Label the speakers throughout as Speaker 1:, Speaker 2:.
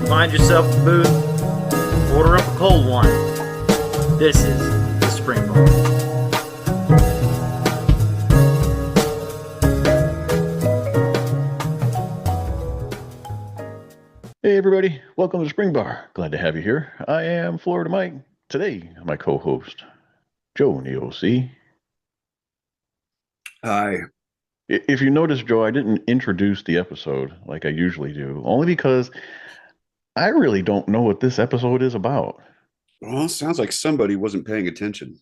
Speaker 1: Find yourself a booth, order up a cold one. This is the Spring Bar.
Speaker 2: Hey everybody, welcome to the Spring Bar. Glad to have you here. I am Florida Mike. Today, my co-host, Joe in the OC.
Speaker 3: Hi.
Speaker 2: If you notice, Joe, I didn't introduce the episode like I usually do, only because I really don't know what this episode is about.
Speaker 3: Well, it sounds like somebody wasn't paying attention.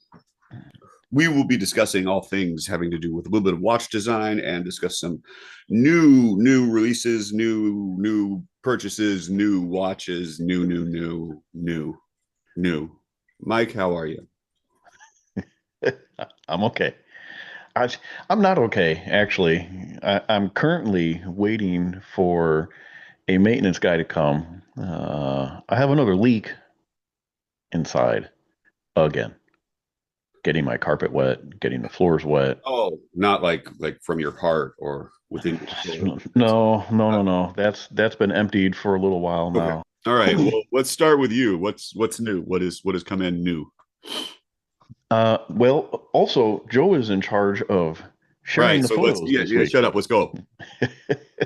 Speaker 3: We will be discussing all things having to do with a little bit of watch design and discuss some new releases, new purchases, new watches, new. Mike, how are you?
Speaker 2: I'm okay. I, I'm not okay, actually. I'm currently waiting for a maintenance guy to come. I have another leak inside again. Getting my carpet wet, getting the floors wet.
Speaker 3: Oh, not like from your heart or within your soul.
Speaker 2: No. That's been emptied for a little while
Speaker 3: Okay.
Speaker 2: now.
Speaker 3: All right. Well, let's start with you. What's new? What has come in new?
Speaker 2: Well, also Joe is in charge of sharing
Speaker 3: Right.
Speaker 2: the
Speaker 3: So let's
Speaker 2: photos
Speaker 3: yeah,
Speaker 2: this
Speaker 3: yeah,
Speaker 2: week.
Speaker 3: shut up. Let's go.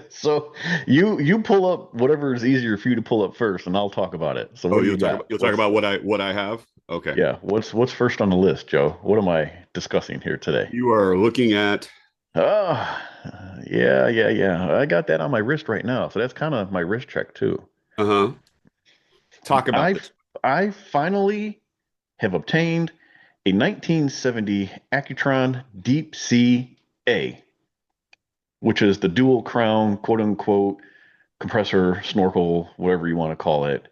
Speaker 2: So you pull up whatever is easier for you to pull up first, and I'll talk about it. So
Speaker 3: Oh,
Speaker 2: what do you got?
Speaker 3: you'll talk
Speaker 2: What's
Speaker 3: about what I have. Okay.
Speaker 2: Yeah, what's first on the list, Joe? What am I discussing here today?
Speaker 3: You are looking at
Speaker 2: Oh, yeah. I got that on my wrist right now, so that's kind of my wrist check too.
Speaker 3: uh-huh. Talk about
Speaker 2: I
Speaker 3: this.
Speaker 2: I finally have obtained a 1970 Accutron Deep Sea A, which is the dual crown, quote unquote, compressor, snorkel, whatever you want to call it.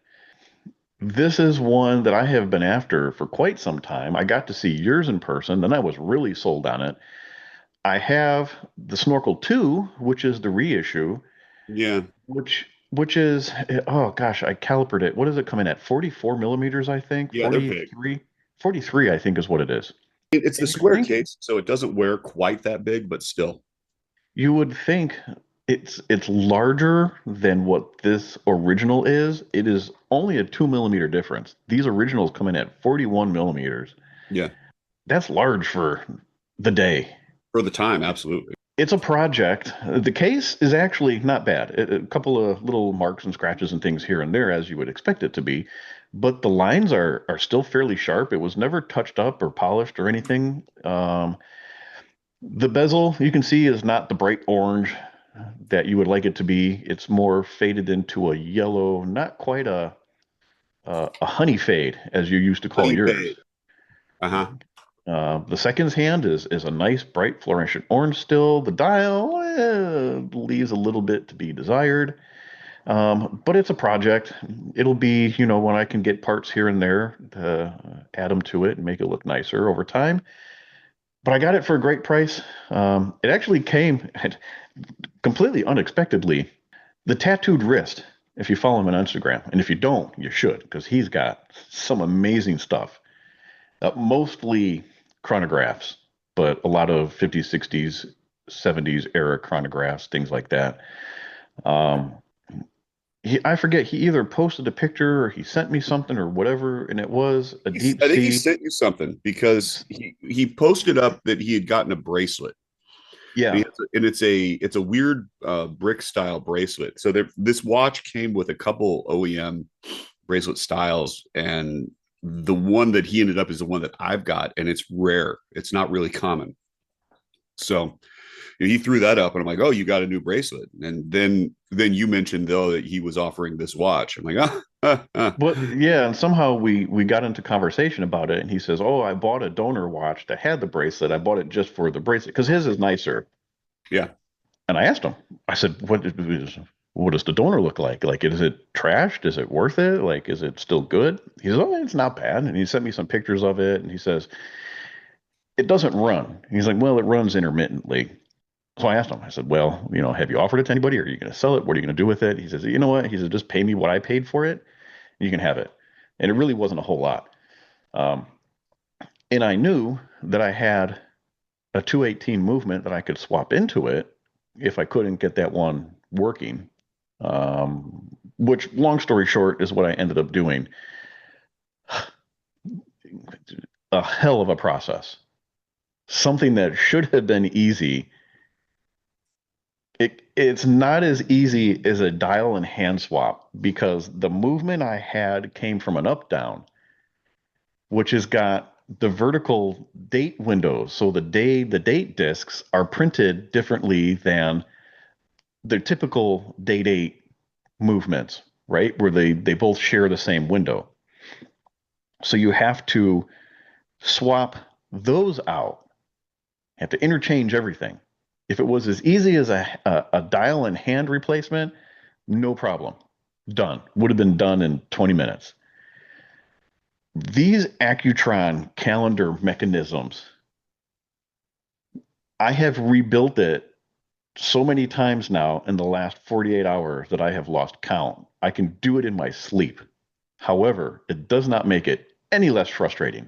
Speaker 2: This is one that I have been after for quite some time. I got to see yours in person, then I was really sold on it. I have the Snorkel 2, which is the reissue,
Speaker 3: Yeah.
Speaker 2: which is oh gosh, I calipered it. What does it come in at? 44 millimeters, I think.
Speaker 3: Yeah, they're big.
Speaker 2: 43, I think is what it is.
Speaker 3: It's the
Speaker 2: And you
Speaker 3: square
Speaker 2: think
Speaker 3: case, so it doesn't wear quite that big, but still.
Speaker 2: you would think it's larger than what this original is. It is only a 2 millimeter difference. These originals come in at 41 millimeters.
Speaker 3: Yeah.
Speaker 2: That's large for the day.
Speaker 3: For the time, absolutely.
Speaker 2: It's a project. The case is actually not bad. A couple of little marks and scratches and things here and there, as you would expect it to be, but the lines are still fairly sharp. It was never touched up or polished or anything. The bezel you can see is not the bright orange that you would like it to be. It's more faded into a yellow, not quite a honey fade as you used to call
Speaker 3: Honey
Speaker 2: yours.
Speaker 3: fade. Uh-huh.
Speaker 2: The seconds hand is a nice bright fluorescent orange still. The dial leaves a little bit to be desired, but it's a project. It'll be, when I can get parts here and there to add them to it and make it look nicer over time. But I got it for a great price. It actually came completely unexpectedly. The tattooed wrist, if you follow him on Instagram, and if you don't, you should, because he's got some amazing stuff. Mostly chronographs, but a lot of 50s, 60s, 70s era chronographs, things like that. Um, I forget, he either posted a picture or he sent me something or whatever, and it was a deep
Speaker 3: I think he
Speaker 2: sea.
Speaker 3: sent you something because he posted up that he had gotten a bracelet. And,
Speaker 2: Yeah,
Speaker 3: it's a weird brick style bracelet. So this watch came with a couple OEM bracelet styles, and the one that he ended up is the one that I've got, and it's rare. It's not really common. So he threw that up, and I'm like, "Oh, you got a new bracelet?" And then you mentioned though that he was offering this watch. I'm like,
Speaker 2: but yeah, and somehow we got into conversation about it, and he says, "Oh, I bought a donor watch that had the bracelet. I bought it just for the bracelet because his is nicer."
Speaker 3: yeah,
Speaker 2: And I asked him, I said, what does the donor look like? Like, is it trashed? Is it worth it? Like, is it still good? He says, oh, it's not bad. And he sent me some pictures of it. And he says, it doesn't run. He's like, well, it runs intermittently. So I asked him, I said, well, have you offered it to anybody? Are you going to sell it? What are you going to do with it? He says, you know what? He said, just pay me what I paid for it. And you can have it. And it really wasn't a whole lot. Um, and I knew that I had a 218 movement that I could swap into it if I couldn't get that one working. which, long story short, is what I ended up doing. A hell of a process. Something that should have been easy. It's not as easy as a dial and hand swap because the movement I had came from an up down, which has got the vertical date windows. So the date discs are printed differently than the typical date movements, right? Where they both share the same window. So you have to swap those out, have to interchange everything. If it was as easy as a dial and hand replacement, no problem. Done. Would have been done in 20 minutes. These Accutron calendar mechanisms, I have rebuilt it so many times now in the last 48 hours that I have lost count. I can do it in my sleep. However, it does not make it any less frustrating.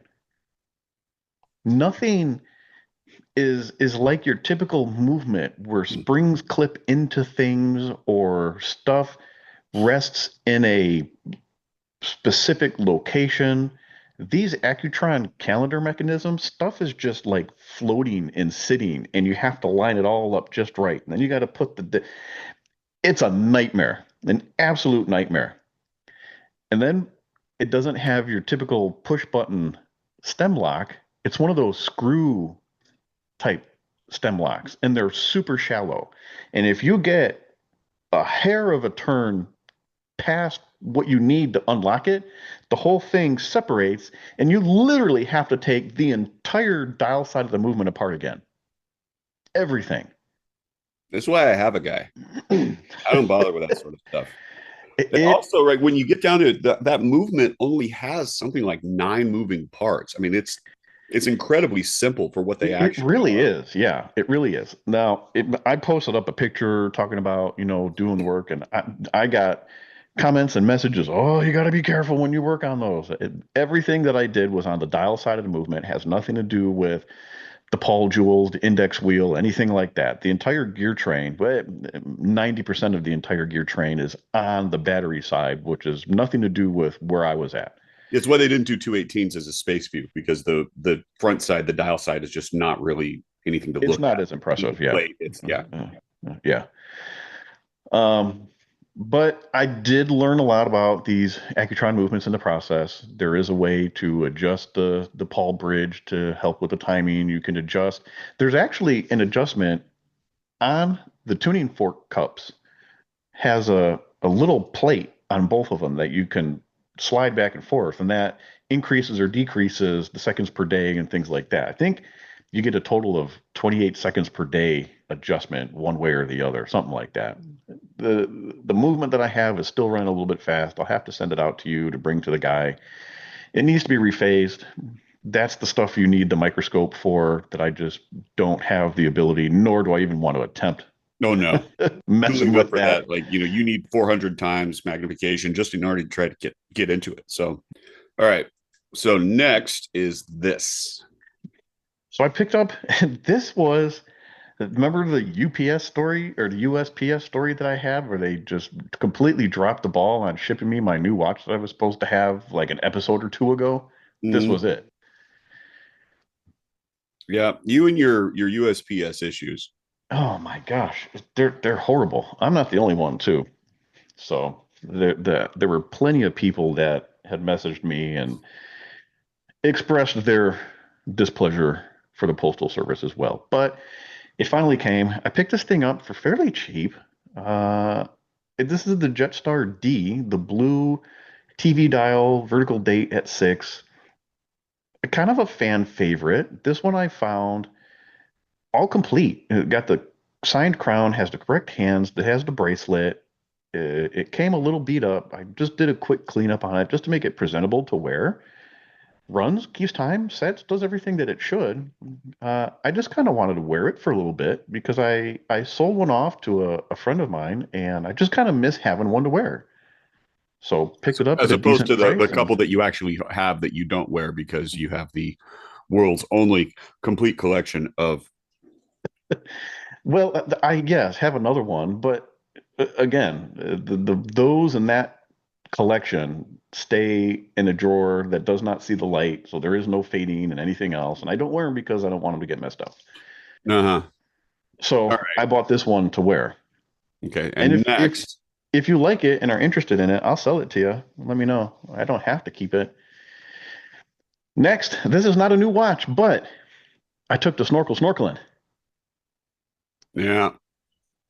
Speaker 2: Nothing is like your typical movement where springs clip into things or stuff rests in a specific location. These Accutron calendar mechanisms, stuff is just like floating and sitting, and you have to line it all up just right. And then you got to put it's a nightmare, an absolute nightmare. And then it doesn't have your typical push button stem lock. It's one of those screw type stem locks, and they're super shallow. And if you get a hair of a turn past what you need to unlock it, the whole thing separates, and you literally have to take the entire dial side of the movement apart again. Everything.
Speaker 3: That's why I have a guy. I don't bother with that sort of stuff.
Speaker 2: It
Speaker 3: Also, right, when you get down to it, that movement only has something like 9 moving parts. I mean, it's incredibly simple for what they actually
Speaker 2: really
Speaker 3: are.
Speaker 2: is. Yeah, it really is. Now, I posted up a picture talking about, doing the work, and I got comments and messages. Oh, you got to be careful when you work on those. Everything that I did was on the dial side of the movement. It has nothing to do with the Paul Jewels, the index wheel, anything like that. The entire gear train, but 90% of the entire gear train is on the battery side, which is nothing to do with where I was at.
Speaker 3: It's why they didn't do 218s as a space view, because the front side, the dial side, is just not really anything to look at.
Speaker 2: It's not as impressive. Yeah.
Speaker 3: It's, yeah.
Speaker 2: Yeah. But I did learn a lot about these Accutron movements in the process. There is a way to adjust the Paul bridge to help with the timing. You can adjust. There's actually an adjustment on the tuning fork cups. Has a little plate on both of them that you can slide back and forth, and that increases or decreases the seconds per day and things like that. I think you get a total of 28 seconds per day adjustment one way or the other, something like that. The movement that I have is still running a little bit fast. I'll have to send it out to you to bring to the guy. It needs to be rephased. That's the stuff you need the microscope for that I just don't have the ability, nor do I even want to attempt
Speaker 3: No,
Speaker 2: messing with that.
Speaker 3: Like, you need 400 times magnification just in order to try to get into it. So, all right. So next is this.
Speaker 2: So I picked up, and this was, remember the UPS story or the USPS story that I had where they just completely dropped the ball on shipping me my new watch that I was supposed to have like an episode or two ago? This was it.
Speaker 3: Yeah, you and your USPS issues.
Speaker 2: Oh my gosh, they're horrible. I'm not the only one too. So there were plenty of people that had messaged me and expressed their displeasure for the Postal Service as well. But it finally came. I picked this thing up for fairly cheap. This is the Jetstar D, the blue TV dial, vertical date at 6. Kind of a fan favorite. This one I found all complete. It got the signed crown, has the correct hands, it has the bracelet. It came a little beat up. I just did a quick cleanup on it just to make it presentable to wear. Runs, keeps time, sets, does everything that it should. I just kind of wanted to wear it for a little bit because I sold one off to a friend of mine, and I just kind of miss having one to wear. So picked it up
Speaker 3: as
Speaker 2: at a
Speaker 3: opposed
Speaker 2: decent
Speaker 3: to the
Speaker 2: price.
Speaker 3: couple that you actually have that you don't wear because you have the world's only complete collection of.
Speaker 2: Well, I guess have another one, but again, the those in that collection stay in a drawer that does not see the light, so there is no fading and anything else. And I don't wear them because I don't want them to get messed up.
Speaker 3: Uh-huh. All
Speaker 2: So I bought this one to wear.
Speaker 3: right. Okay.
Speaker 2: And
Speaker 3: And next,
Speaker 2: if you like it and are interested in it, I'll sell it to you. Let me know. I don't have to keep it. Next, this is not a new watch, but I took the snorkeling.
Speaker 3: yeah.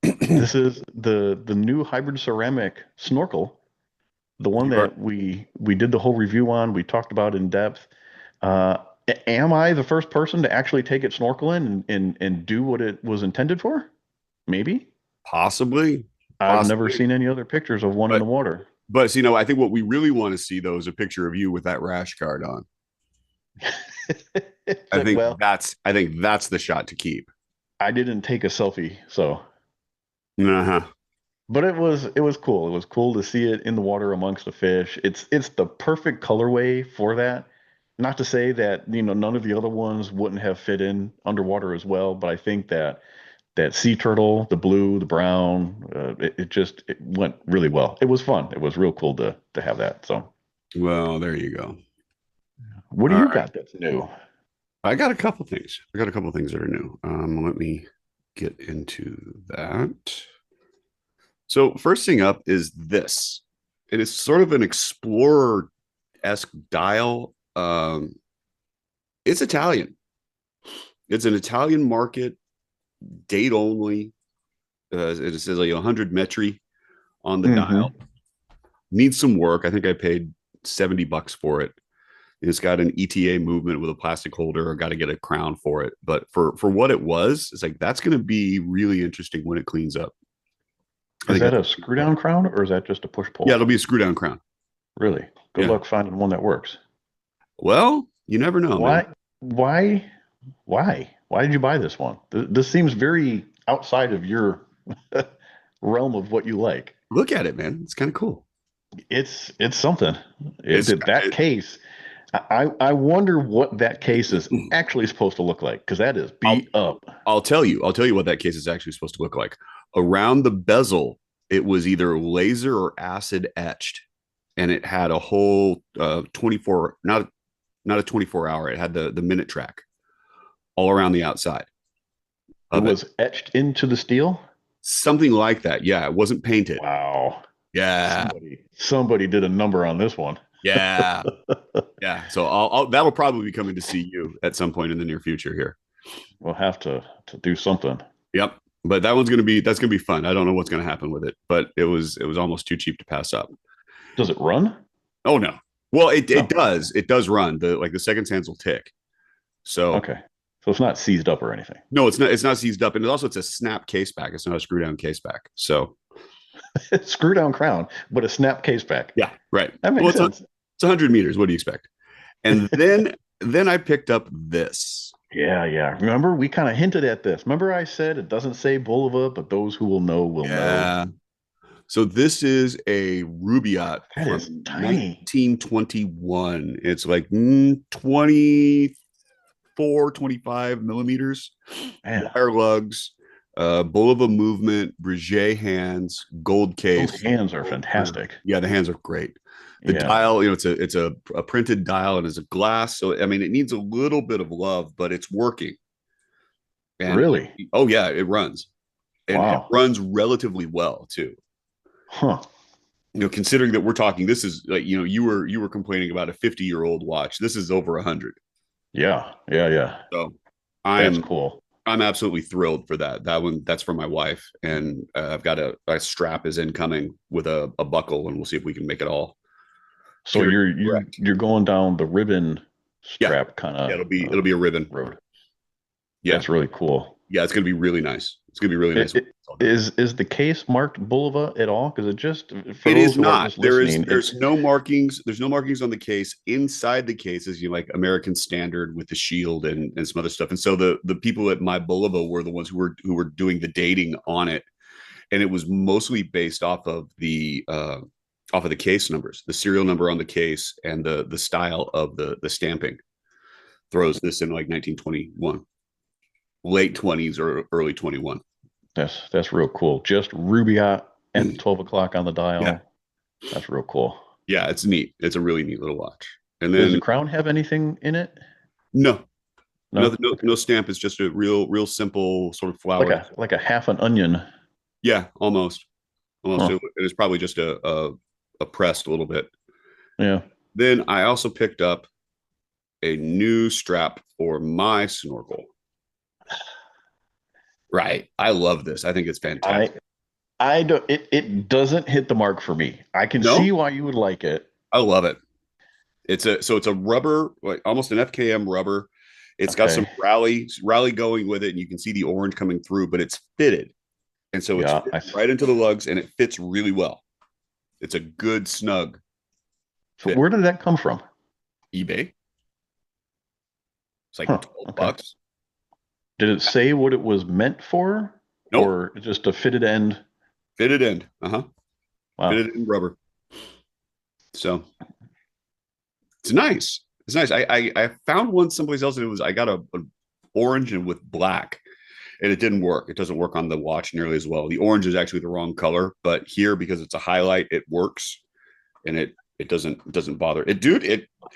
Speaker 2: This is the new hybrid ceramic snorkel, the one
Speaker 3: You are
Speaker 2: that we did the whole review on. We talked about in depth. Uh, am I the first person to actually take it snorkeling and do what it was intended for? Maybe.
Speaker 3: possibly,
Speaker 2: I've never
Speaker 3: possibly.
Speaker 2: sing any other pictures of one in
Speaker 3: But
Speaker 2: the water.
Speaker 3: you know, I think what we really want to see though is a picture of you with that rash guard on.
Speaker 2: Well,
Speaker 3: I think that's the shot to keep.
Speaker 2: I didn't take a selfie, so
Speaker 3: Uh-huh.
Speaker 2: but it was cool. It was cool to see it in the water amongst the fish. It's the perfect colorway for that. Not to say that, none of the other ones wouldn't have fit in underwater as well, but I think that sea turtle, the blue, the brown, it went really well. It was fun. It was real cool to have that. So,
Speaker 3: Well, there you go.
Speaker 2: what do
Speaker 3: All
Speaker 2: you
Speaker 3: right.
Speaker 2: got that's new?
Speaker 3: I got a couple things. I got a couple things that are new. Let me get into that. So first thing up is this. It is sort of an explorer-esque dial. It's Italian. It's an Italian market, date only. It says like 100 metri on the dial.
Speaker 2: Hmm.
Speaker 3: Needs some work. I think I paid $70 for it. It's got an ETA movement with a plastic holder. I got to get a crown for it. But for what it was, it's like that's going to be really interesting when it cleans up. I
Speaker 2: Is
Speaker 3: think
Speaker 2: that
Speaker 3: that's
Speaker 2: a screw down crown or is that just a push
Speaker 3: yeah,
Speaker 2: pull?
Speaker 3: it'll be a screw down crown.
Speaker 2: Really? Good
Speaker 3: Yeah.
Speaker 2: luck finding one that works.
Speaker 3: Well, you never know, man.
Speaker 2: Why? Why? Why did you buy this one? This seems very outside of your realm of what you like.
Speaker 3: Look at it, man. It's kind of cool.
Speaker 2: It's something.
Speaker 3: It's
Speaker 2: That case. I wonder what that case is actually supposed to look like because that is
Speaker 3: I'll
Speaker 2: beat up.
Speaker 3: I'll tell you what that case is actually supposed to look like. Around the bezel, it was either laser or acid etched, and it had a whole 24 not a 24-hour. It had the minute track all around the outside
Speaker 2: It
Speaker 3: of it.
Speaker 2: was etched into the steel.
Speaker 3: Something like that. Yeah, it wasn't painted.
Speaker 2: Wow.
Speaker 3: Yeah,
Speaker 2: Somebody did a number on this one.
Speaker 3: yeah, yeah. So that'll probably be coming to see you at some point in the near future here.
Speaker 2: We'll have to do something.
Speaker 3: Yep. But that's gonna be fun. I don't know what's gonna happen with it, but it was almost too cheap to pass up.
Speaker 2: Does it run?
Speaker 3: Oh no. Well,
Speaker 2: No.
Speaker 3: it does run. The seconds hands will tick. So
Speaker 2: Okay. So it's not seized up or anything.
Speaker 3: no, it's not seized up, and it's a snap case back. It's not a screw down case back. So
Speaker 2: Screw down crown, but a snap case back.
Speaker 3: yeah, right.
Speaker 2: That
Speaker 3: Well,
Speaker 2: makes sense.
Speaker 3: it's 100 meters. What do you expect? And then I picked up this.
Speaker 2: Yeah, yeah. Remember, we kind of hinted at this. Remember, I said it doesn't say Bulova, but those who will know will know.
Speaker 3: Yeah. So this is a Rubaiyat
Speaker 2: That
Speaker 3: from
Speaker 2: is tiny.
Speaker 3: 1921. It's like 24, 25 millimeters,
Speaker 2: Man,
Speaker 3: wire lugs, Bulova movement, Breguet hands, gold
Speaker 2: those
Speaker 3: case.
Speaker 2: hands are fantastic.
Speaker 3: Yeah, the hands are great. The
Speaker 2: Yeah,
Speaker 3: dial, it's a printed dial and it's a glass. So I mean, it needs a little bit of love, but it's working. And
Speaker 2: really.
Speaker 3: oh yeah, it runs. And it
Speaker 2: Wow.
Speaker 3: runs relatively well too.
Speaker 2: Huh.
Speaker 3: Considering that we're talking, this is like, you were complaining about a 50-year-old watch. This is over 100.
Speaker 2: Yeah, yeah, yeah.
Speaker 3: So
Speaker 2: That's
Speaker 3: I'm
Speaker 2: cool.
Speaker 3: I'm absolutely thrilled for that. That one, that's for my wife, and I've got a strap is incoming with a buckle, and we'll see if we can make it all
Speaker 2: So
Speaker 3: carry
Speaker 2: you're
Speaker 3: correct.
Speaker 2: you're going down the ribbon
Speaker 3: Yeah,
Speaker 2: strap kind
Speaker 3: yeah,
Speaker 2: of
Speaker 3: it'll be a ribbon.
Speaker 2: road.
Speaker 3: Yeah,
Speaker 2: That's really cool.
Speaker 3: yeah, it's gonna be really nice. It's gonna be really nice.
Speaker 2: It, it, is the case marked Bulova at all? Because it just for
Speaker 3: It
Speaker 2: those
Speaker 3: is
Speaker 2: who are
Speaker 3: not.
Speaker 2: just listening,
Speaker 3: There's no markings. There's no markings on the case. Inside the case is like American Standard with the shield and some other stuff. And so the people at My Bulova were the ones who were doing the dating on it, and it was mostly based off of the case numbers, the serial number on the case, and the style of the stamping. Throws this in like 1921, late 20s or early 21.
Speaker 2: that's real cool. Just Rubaiyat and 12 o'clock on the
Speaker 3: Yeah.
Speaker 2: dial. That's real cool.
Speaker 3: Yeah, it's neat. It's a really neat little watch. And
Speaker 2: Does the
Speaker 3: then
Speaker 2: crown have anything in it?
Speaker 3: no,
Speaker 2: No.
Speaker 3: no stamp. It's just a real simple sort of
Speaker 2: Like
Speaker 3: flower.
Speaker 2: a half an onion.
Speaker 3: Yeah, almost.
Speaker 2: Huh.
Speaker 3: It was probably just a pressed a little bit.
Speaker 2: Yeah.
Speaker 3: Then I also picked up a new strap for my snorkel. Right. I love this. I think it's
Speaker 2: I
Speaker 3: fantastic.
Speaker 2: I don't it doesn't hit the mark for me. I can
Speaker 3: No,
Speaker 2: see why you would like it.
Speaker 3: I love it. It's a rubber, like almost an FKM rubber. It's got some
Speaker 2: Okay.
Speaker 3: rally going with it, and you can see the orange coming through, but it's fitted. And so it's
Speaker 2: Yeah.
Speaker 3: fit right into the lugs and it fits really well. It's a good snug
Speaker 2: So
Speaker 3: fit.
Speaker 2: where did that come from?
Speaker 3: eBay. It's like
Speaker 2: Huh.
Speaker 3: 12
Speaker 2: Okay.
Speaker 3: bucks.
Speaker 2: Did it say what it was meant for?
Speaker 3: Nope.
Speaker 2: Or just a fitted end?
Speaker 3: Fitted end. Uh-huh.
Speaker 2: Wow.
Speaker 3: Fitted end rubber. So it's nice. It's nice. I found one someplace else and I got an orange and with black and it didn't work. It doesn't work on the watch nearly as well. The orange is actually the wrong color, but here because it's a highlight, it works and it doesn't bother it, dude.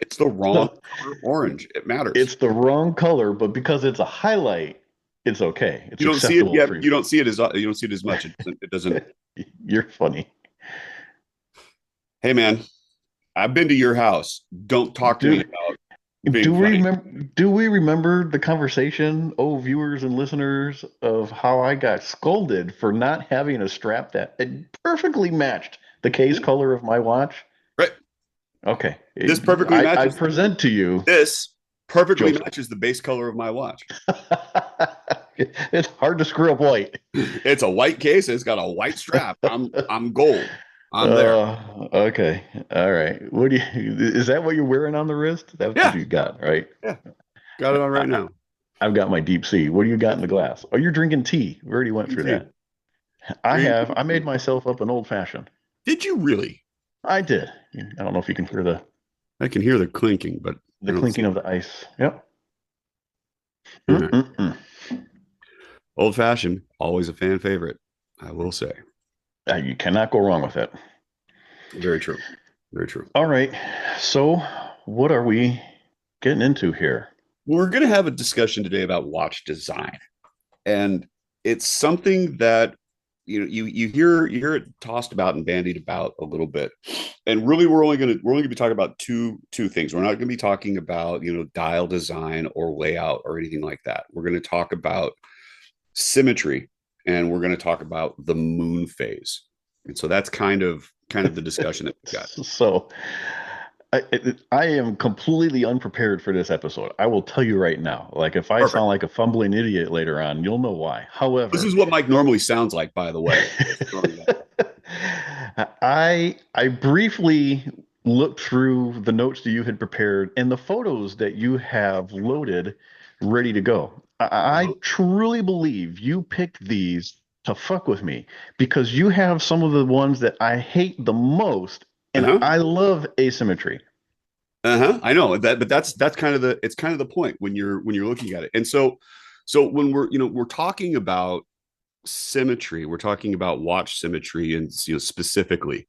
Speaker 3: It's the wrong
Speaker 2: No,
Speaker 3: color orange. It matters.
Speaker 2: it's the wrong color, but because it's a highlight, it's okay. It's
Speaker 3: You don't see it
Speaker 2: acceptable
Speaker 3: yet.
Speaker 2: for you.
Speaker 3: You don't see it as much. It doesn't.
Speaker 2: You're funny.
Speaker 3: Hey man, I've been to your house. Don't talk to me
Speaker 2: Do
Speaker 3: about
Speaker 2: do
Speaker 3: being
Speaker 2: we
Speaker 3: funny.
Speaker 2: remember the conversation, oh viewers and listeners, of how I got scolded for not having a strap that it perfectly matched the case color of my watch?
Speaker 3: Right.
Speaker 2: Okay.
Speaker 3: This perfectly
Speaker 2: I
Speaker 3: matches.
Speaker 2: present to you
Speaker 3: This perfectly
Speaker 2: Joseph.
Speaker 3: matches the base color of my watch.
Speaker 2: It's hard to screw up white.
Speaker 3: It's a white case. It's got a white strap. I'm gold. I'm there.
Speaker 2: Okay. All right. What do you is that what you're wearing on the wrist? That's what
Speaker 3: Yeah.
Speaker 2: you got, right?
Speaker 3: Yeah. Got it on right now.
Speaker 2: I've got my deep sea. What do you got in the glass? Oh, you're drinking tea. We already went through
Speaker 3: Easy.
Speaker 2: that. I
Speaker 3: Green
Speaker 2: have. I made
Speaker 3: tea.
Speaker 2: myself up an old fashioned.
Speaker 3: Did you really?
Speaker 2: I did. I don't know if you can hear
Speaker 3: I can hear the clinking, but
Speaker 2: the
Speaker 3: I don't see
Speaker 2: clinking
Speaker 3: it.
Speaker 2: of the ice. Yep.
Speaker 3: All right.
Speaker 2: Mm-mm-mm.
Speaker 3: Old fashioned, always a fan favorite. I will say.
Speaker 2: You cannot go wrong with it.
Speaker 3: Very true. Very true.
Speaker 2: All right. So, what are we getting into here?
Speaker 3: We're going to have a discussion today about watch design, and it's something that you hear it tossed about and bandied about a little bit. And really, we're only going to be talking about two things. We're not going to be talking about dial design or layout or anything like that. We're going to talk about symmetry, and we're going to talk about the moon phase. And so that's kind of the discussion that we've got.
Speaker 2: So, I am completely unprepared for this episode. I will tell you right now. Like, if I
Speaker 3: Perfect.
Speaker 2: sound like a fumbling idiot later on, you'll know why.
Speaker 3: This
Speaker 2: However,
Speaker 3: is what Mike normally sounds like, by the way.
Speaker 2: I briefly looked through the notes that you had prepared and the photos that you have loaded, ready to go. I truly believe you picked these to fuck with me because you have some of the ones that I hate the most, and
Speaker 3: Uh-huh.
Speaker 2: I love asymmetry.
Speaker 3: I know that, but that's kind of the point when you're looking at it. And so when we're talking about symmetry, we're talking about watch symmetry, and specifically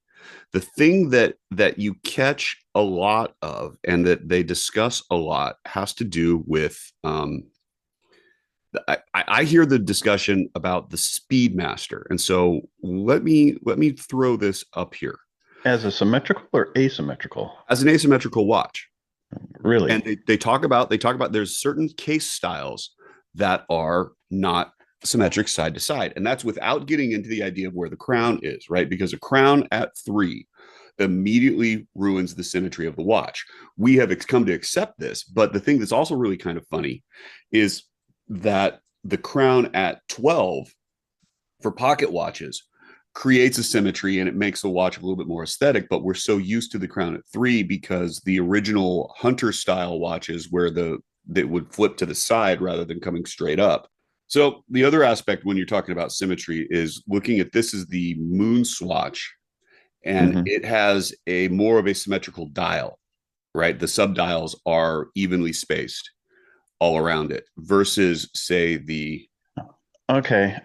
Speaker 3: the thing that you catch a lot of and that they discuss a lot has to do with I hear the discussion about the Speedmaster, and so let me throw this up here
Speaker 2: As a symmetrical or asymmetrical?
Speaker 3: as an asymmetrical watch.
Speaker 2: Really?
Speaker 3: And they talk about there's certain case styles that are not symmetric side to side, and that's without getting into the idea of where the crown is, right? Because a crown at 3 immediately ruins the symmetry of the watch. We have come to accept this, but the thing that's also really kind of funny is that the crown at 12 for pocket watches creates a symmetry and it makes the watch a little bit more aesthetic, but we're so used to the crown at 3 because the original hunter style watches where that would flip to the side rather than coming straight up. So the other aspect when you're talking about symmetry is looking at this is the moon swatch, and it has a more of a symmetrical dial, right? The subdials are evenly spaced all around it versus say the
Speaker 2: Okay,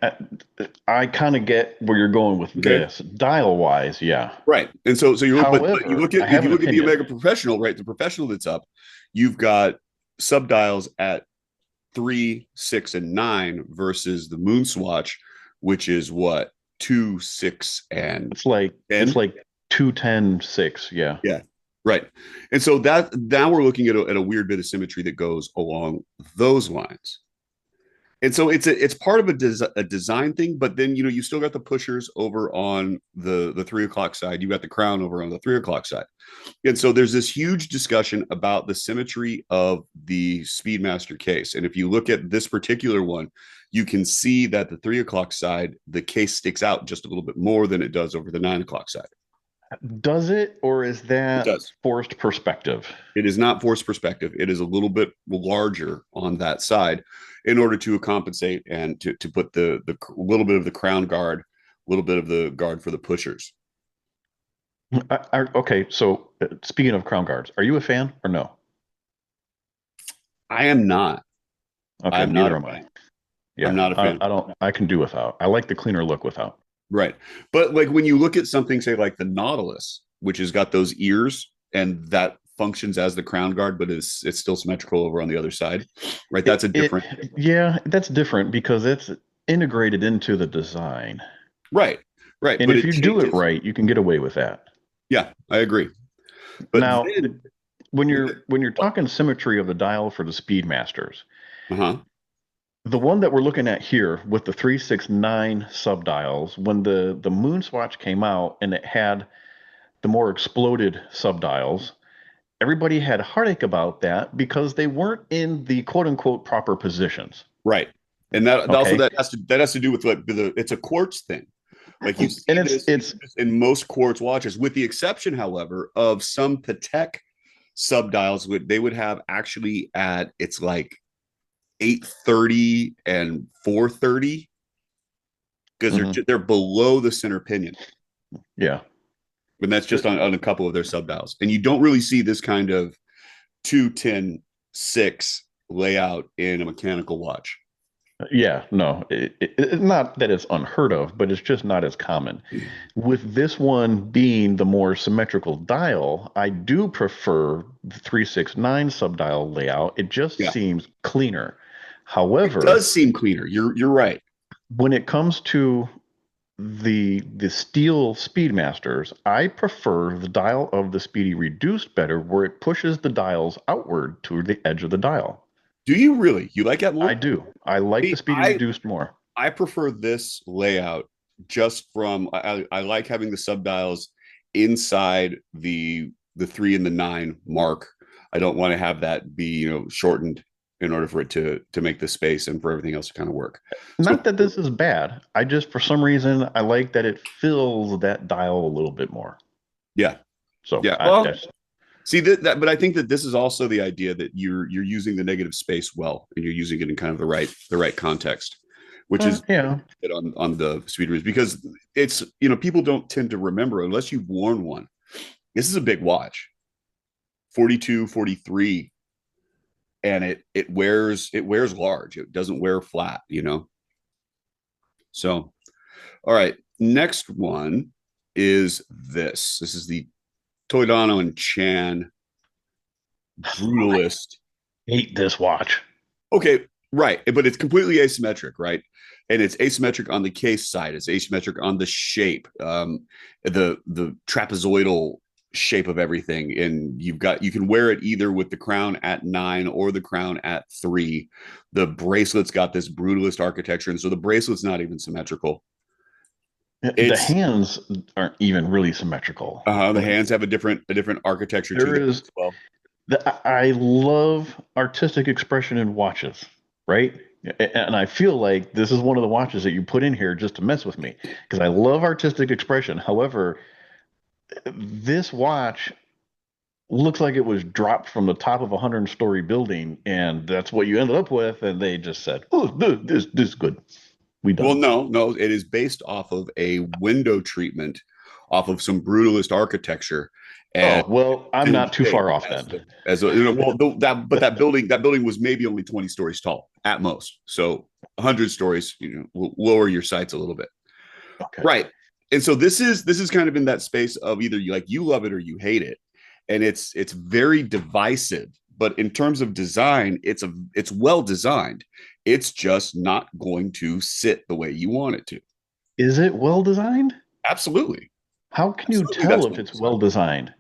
Speaker 2: I kind of get where you're going with
Speaker 3: Okay.
Speaker 2: this. Dial wise, yeah.
Speaker 3: Right. And so you look, but you
Speaker 2: However,
Speaker 3: look
Speaker 2: I
Speaker 3: at, if
Speaker 2: have
Speaker 3: you
Speaker 2: an
Speaker 3: look at the
Speaker 2: opinion.
Speaker 3: Omega Professional, right? The Professional that's up, you've got subdials at 3, 6, and 9 versus the Moon Swatch, which is what 2, 6, and
Speaker 2: It's
Speaker 3: 10.
Speaker 2: like 210 6, yeah.
Speaker 3: Yeah. Right. And so that now we're looking at a weird bit of symmetry that goes along those lines. And so it's part of a design thing, but then you still got the pushers over on the 3 o'clock side. You got the crown over on the 3 o'clock side. And so there's this huge discussion about the symmetry of the Speedmaster case. And if you look at this particular one, you can see that the 3 o'clock side, the case sticks out just a little bit more than it does over the 9 o'clock side.
Speaker 2: Does it, or is
Speaker 3: It
Speaker 2: that
Speaker 3: does.
Speaker 2: forced perspective?
Speaker 3: It is not forced perspective. It is a little bit larger on that side in order to compensate and to put the little bit of the crown guard, a little bit of the guard for the pushers.
Speaker 2: Okay, so speaking of crown guards, are you a fan or no?
Speaker 3: I am not.
Speaker 2: Okay,
Speaker 3: I'm not
Speaker 2: neither
Speaker 3: a
Speaker 2: am I.
Speaker 3: fan. I'm
Speaker 2: Yeah,
Speaker 3: not a fan.
Speaker 2: I don't. I can do without. I like the cleaner look without.
Speaker 3: Right. But like when you look at something, say like the Nautilus, which has got those ears and that functions as the crown guard, but it's still symmetrical over on the other side, right? That's a different.
Speaker 2: Yeah, that's different because it's integrated into the design.
Speaker 3: Right. Right.
Speaker 2: And
Speaker 3: But
Speaker 2: if
Speaker 3: it
Speaker 2: you do it
Speaker 3: changes.
Speaker 2: right, you can get away with that.
Speaker 3: Yeah, I agree. But
Speaker 2: Now,
Speaker 3: then,
Speaker 2: when you're talking symmetry of the dial for the Speedmasters,
Speaker 3: uh-huh.
Speaker 2: the one that we're looking at here with the 369 subdials, when the Moon Swatch came out and it had the more exploded subdials, everybody had heartache about that because they weren't in the quote unquote proper positions.
Speaker 3: Right. And that also
Speaker 2: Okay.
Speaker 3: that has to do with like it's a quartz thing. Like you
Speaker 2: And
Speaker 3: see this in most quartz watches, with the exception, however, of some Patek subdials they would have actually at it's like 830 and 430 because
Speaker 2: mhm,
Speaker 3: they're below the center pinion.
Speaker 2: yeah.
Speaker 3: And that's just on a couple of their subdials. And you don't really see this kind of 210 6 layout in a mechanical watch.
Speaker 2: Yeah, no, it's not that it's unheard of, but it's just not as common. With this one being the more symmetrical dial, I do prefer the 369 subdial layout. It just
Speaker 3: Yeah.
Speaker 2: seems cleaner.
Speaker 3: It
Speaker 2: However,
Speaker 3: does seem cleaner. You're right.
Speaker 2: when it comes to the steel Speedmasters, I prefer the dial of the Speedy Reduced better, where it pushes the dials outward to the edge of the dial.
Speaker 3: Do you really? You like that
Speaker 2: I
Speaker 3: more?
Speaker 2: do. I like the
Speaker 3: See,
Speaker 2: Speedy Reduced more.
Speaker 3: I prefer this layout just from I like having the subdials inside the 3 and the 9 mark. I don't want to have that be shortened in order for it to make the space and for everything else to kind of work.
Speaker 2: Not
Speaker 3: So
Speaker 2: that this is bad. I just, for some reason, I like that it fills that dial a little bit more.
Speaker 3: yeah,
Speaker 2: So
Speaker 3: yeah. Well, see that, but I think that this is also the idea that you're using the negative space well, and you're using it in kind of the right context, which is
Speaker 2: yeah.
Speaker 3: on the speed readers because it's people don't tend to remember unless you've worn one. This is a big watch, 42, 43, and it wears large. It doesn't wear flat. So, all right, next one is this. This is the Toledano and Chan Brutalist.
Speaker 2: Hate this watch.
Speaker 3: Okay, right, but it's completely asymmetric, right? And it's asymmetric on the case side. It's asymmetric on the shape, the trapezoidal shape of everything. And you can wear it either with the crown at 9 or the crown at 3. The bracelet's got this brutalist architecture, and so the bracelet's not even symmetrical.
Speaker 2: The hands aren't even really symmetrical.
Speaker 3: The hands have a different architecture to
Speaker 2: There
Speaker 3: them
Speaker 2: is
Speaker 3: as well.
Speaker 2: I love artistic expression in watches, right? And I feel like this is one of the watches that you put in here just to mess with me because I love artistic expression. However, this watch looks like it was dropped from the top of a 100-story building, and that's what you ended up with. And they just said, "Oh, this is good. We
Speaker 3: Well,
Speaker 2: done."
Speaker 3: no, it is based off of a window treatment, off of some brutalist architecture,
Speaker 2: Oh, well, I'm
Speaker 3: in
Speaker 2: not too
Speaker 3: shape
Speaker 2: far off
Speaker 3: as
Speaker 2: then.
Speaker 3: that building was maybe only 20 stories tall at most. So 100 stories, will lower your sights a little bit.
Speaker 2: Okay.
Speaker 3: Right. And so this is kind of in that space of either you love it or you hate it. And it's very divisive, but in terms of design, it's well designed. It's just not going to sit the way you want it to.
Speaker 2: Is it well designed?
Speaker 3: Absolutely.
Speaker 2: How can you
Speaker 3: Absolutely
Speaker 2: tell
Speaker 3: that's
Speaker 2: if
Speaker 3: well
Speaker 2: it's well designed?
Speaker 3: designed.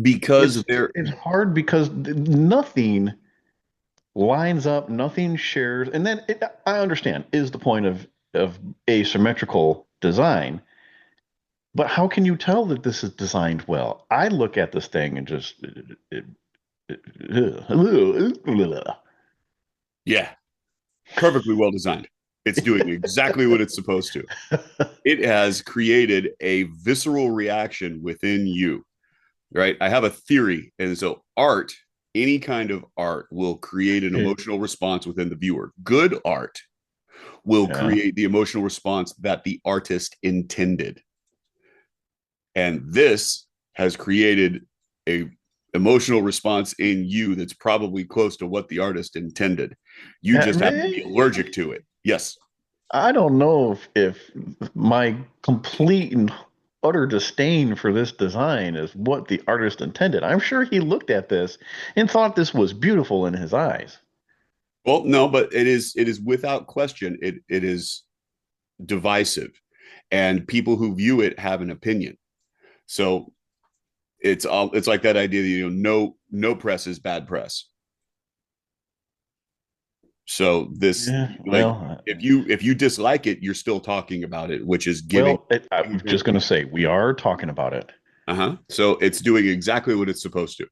Speaker 3: Because there
Speaker 2: It's hard because nothing lines up, nothing shares, and then I understand is the point of asymmetrical design, but how can you tell that this is designed well? I look at this thing and just
Speaker 3: yeah, perfectly well designed. It's doing exactly what it's supposed to. It has created a visceral reaction within you, right? I have a theory. And so, any kind of art, will create an emotional response within the viewer. Good art will
Speaker 2: Yeah.
Speaker 3: create the emotional response that the artist intended. And this has created a emotional response in you that's probably close to what the artist intended. You just happen to be allergic to it. Yes.
Speaker 2: I don't know if my complete and utter disdain for this design is what the artist intended. I'm sure he looked at this and thought this was beautiful in his eyes.
Speaker 3: Well, no, but it is without question, it is divisive, and people who view it have an opinion. So it's like that idea that no press is bad press. So this,
Speaker 2: Yeah,
Speaker 3: like,
Speaker 2: well,
Speaker 3: if you dislike it, you're still talking about it, which is giving.
Speaker 2: I'm just going to say we are talking about it,
Speaker 3: Uh-huh. So it's doing exactly what it's supposed to.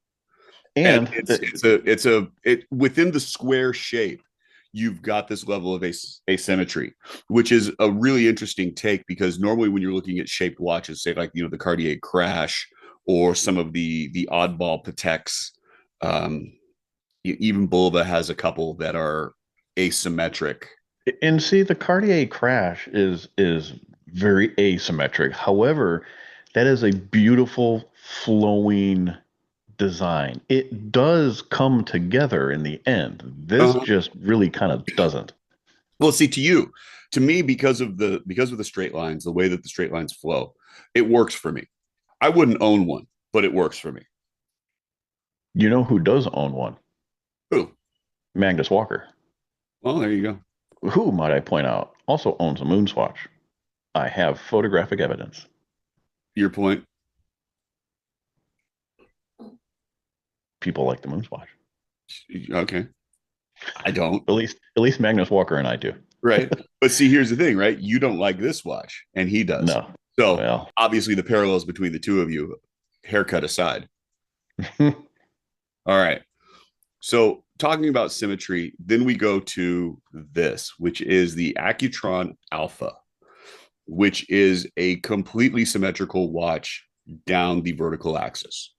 Speaker 3: And
Speaker 2: and
Speaker 3: it within the square shape, you've got this level of asymmetry, which is a really interesting take, because normally when you're looking at shaped watches, say like the Cartier Crash or some of the oddball Pateks, even Bulova has a couple that are asymmetric.
Speaker 2: and see the Cartier Crash is very asymmetric. However, that is a beautiful flowing design. It does come together in the end. This
Speaker 3: Uh-huh.
Speaker 2: just really kind of doesn't.
Speaker 3: Well, see, to me, because of the straight lines, the way that the straight lines flow, it works for me. I wouldn't own one, but it works for me.
Speaker 2: You know who does own one?
Speaker 3: Ooh,
Speaker 2: Magnus Walker,
Speaker 3: well, there you go.
Speaker 2: who, might I point out, also owns a Moonswatch. I have photographic evidence.
Speaker 3: Your point.
Speaker 2: People like the Moonswatch.
Speaker 3: Okay. I don't.
Speaker 2: At least Magnus Walker and I do.
Speaker 3: Right. But see, here's the thing, right? You don't like this watch, and he does.
Speaker 2: No.
Speaker 3: So
Speaker 2: Well,
Speaker 3: obviously the parallels between the two of you, haircut aside. All right. So talking about symmetry, then we go to this, which is the Accutron Alpha, which is a completely symmetrical watch down the vertical axis.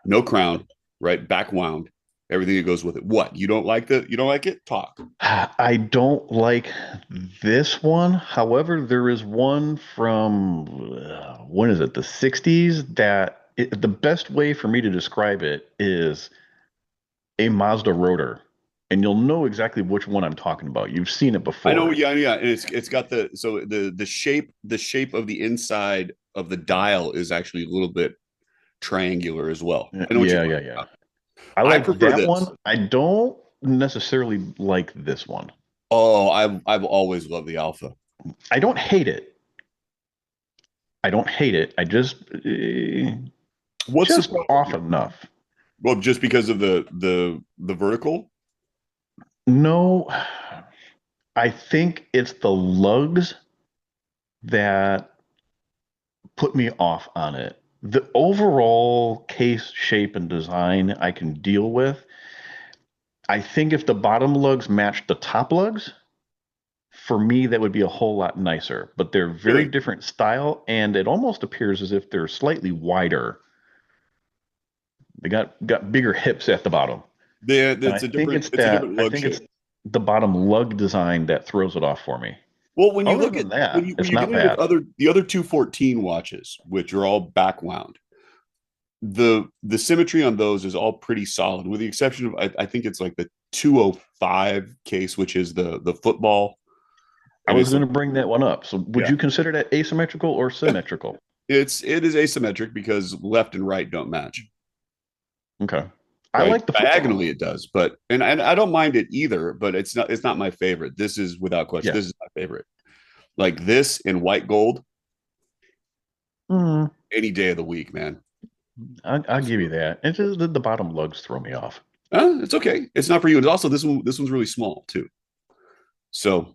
Speaker 3: No crown, right? Back wound, everything that goes with it. What? You don't like that? You don't like it? Talk.
Speaker 2: I don't like this one. However, there is one from when is it? The 60s the best way for me to describe it is a Mazda rotor. And you'll know exactly which one I'm talking about. You've seen it
Speaker 3: I know,
Speaker 2: before.
Speaker 3: yeah, yeah. And it's got the shape of the inside of the dial is actually a little bit triangular as well. I know what you're
Speaker 2: Yeah, yeah,
Speaker 3: talking
Speaker 2: yeah.
Speaker 3: about.
Speaker 2: I
Speaker 3: I
Speaker 2: like
Speaker 3: prefer
Speaker 2: that
Speaker 3: this.
Speaker 2: one. I don't necessarily like this one.
Speaker 3: Oh, I've always loved the Alpha.
Speaker 2: I don't hate it. I don't hate it. I
Speaker 3: What's the
Speaker 2: just
Speaker 3: problem
Speaker 2: off
Speaker 3: here?
Speaker 2: enough.
Speaker 3: Well, just because of the vertical.
Speaker 2: No, I think it's the lugs that put me off on it. The overall case shape and design I can deal with. I think if the bottom lugs match the top lugs, for me that would be a whole lot nicer. But they're very
Speaker 3: Really,
Speaker 2: different style, and it almost appears as if they're slightly wider. They got bigger hips at the bottom. And I
Speaker 3: that's a
Speaker 2: think
Speaker 3: different
Speaker 2: it's
Speaker 3: it's a
Speaker 2: that
Speaker 3: different
Speaker 2: I
Speaker 3: lug
Speaker 2: think it's
Speaker 3: shape.
Speaker 2: the bottom lug design that throws it off for me.
Speaker 3: Well, when you
Speaker 2: Other
Speaker 3: look at
Speaker 2: than
Speaker 3: when
Speaker 2: that,
Speaker 3: you when
Speaker 2: it's
Speaker 3: you're
Speaker 2: not
Speaker 3: dealing with
Speaker 2: bad.
Speaker 3: the other 214 watches, which are all back wound, the symmetry on those is all pretty solid, with the exception of I think it's like the 205 case, which is the football,
Speaker 2: I
Speaker 3: and
Speaker 2: was
Speaker 3: it's
Speaker 2: going to bring that one up. So would
Speaker 3: yeah,
Speaker 2: you consider that asymmetrical or symmetrical?
Speaker 3: it is asymmetric because left and right don't match.
Speaker 2: Okay. I
Speaker 3: Right,
Speaker 2: like the football.
Speaker 3: diagonally it does, but and I don't mind it either, but it's not my favorite. This is without question.
Speaker 2: Yeah.
Speaker 3: This is my favorite. Like this in white gold,
Speaker 2: Mm,
Speaker 3: any day of the week, man.
Speaker 2: I'll give you that. It's just the bottom lugs throw me off.
Speaker 3: It's okay. It's not for you. And also this one's really small too. So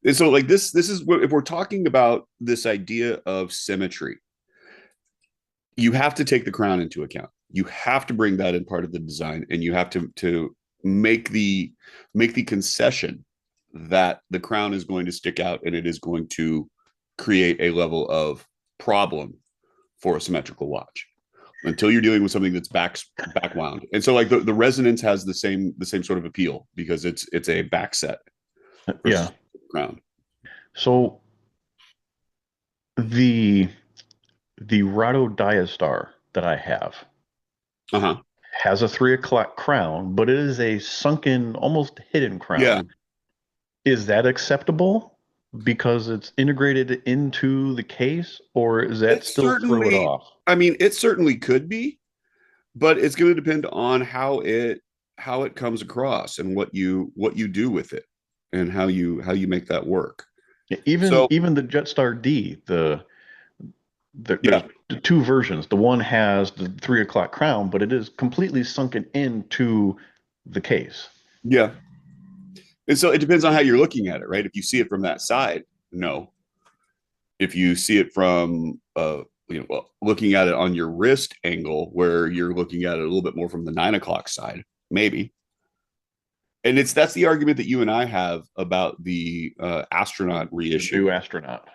Speaker 3: and so like this is if we're talking about this idea of symmetry, you have to take the crown into account. You have to bring that in part of the design, and you have to make the concession that the crown is going to stick out and it is going to create a level of problem for a symmetrical watch until you're dealing with something that's back wound. And so like the resonance has the same sort of appeal because it's a back set
Speaker 2: Yeah.
Speaker 3: versus crown.
Speaker 2: So the the Rado Diastar that I have
Speaker 3: Uh-huh.
Speaker 2: has a 3 o'clock crown, but it is a sunken, almost hidden
Speaker 3: Yeah.
Speaker 2: crown. Is that acceptable because it's integrated into the case, or is that
Speaker 3: It
Speaker 2: still throw it
Speaker 3: certainly
Speaker 2: off?
Speaker 3: I mean, it certainly could be, but it's going to depend on how it comes across and what you do with it and how you make that work.
Speaker 2: Even
Speaker 3: So
Speaker 2: even the Jetstar D, there's
Speaker 3: yeah,
Speaker 2: two versions. The one has the 3 o'clock crown, but it is completely sunken into the case.
Speaker 3: yeah. And so it depends on how you're looking at it, right? If you see it from that side, no. If you see it from well, looking at it on your wrist angle, where you're looking at it a little bit more from the 9 o'clock side, maybe. And that's the argument that you and I have about the astronaut
Speaker 2: The
Speaker 3: reissue.
Speaker 2: new astronaut.